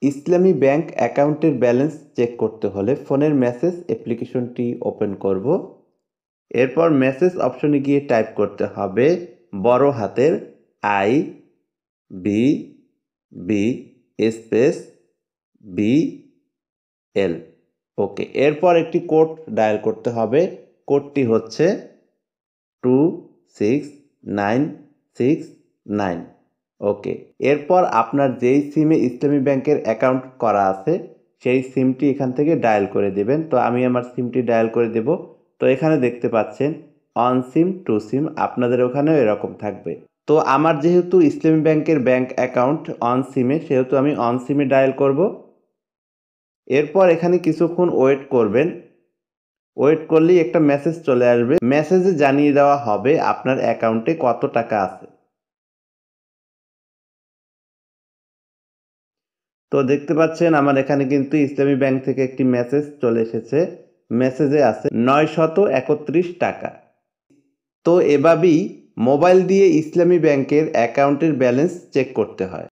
ইসলামী bank অ্যাকাউন্টের balance check করতে হলে ফোনের মেসেজ অ্যাপ্লিকেশনটি ওপেন করব। এরপর মেসেজ অপশনে গিয়ে টাইপ করতে হবে বড় হাতের IBB স্পেস BL। ওকে, এরপর একটি কোড ডায়াল করতে হবে। কোডটি হচ্ছে 26969। ওকে, এরপর আপনার যেই সিমে ইসলামী ব্যাংকের অ্যাকাউন্ট করা আছে সেই সিমটি এখান থেকে ডায়াল করে দেবেন। তো আমি আমার সিমটি ডায়াল করে দেব। তো এখানে দেখতে পাচ্ছেন অন সিম টু সিম, আপনাদের ওখানেও এরকম থাকবে। তো আমার যেহেতু ইসলামী ব্যাংকের ব্যাংক অ্যাকাউন্ট অন সিমে, সেহেতু আমি অন সিমে ডায়াল করব। এরপর এখানে কিছুক্ষণ ওয়েট করবেন। ওয়েট করলেই একটা মেসেজ চলে আসবে। মেসেজে জানিয়ে দেওয়া হবে আপনার অ্যাকাউন্টে কত টাকা আছে। তো দেখতে পাচ্ছেন আমার এখানে কিন্তু ইসলামী ব্যাংক থেকে একটি মেসেজ চলে এসেছে। মেসেজে আছে 931 টাকা। তো এভাবেই মোবাইল দিয়ে ইসলামী ব্যাংকের অ্যাকাউন্টের ব্যালেন্স চেক করতে হয়।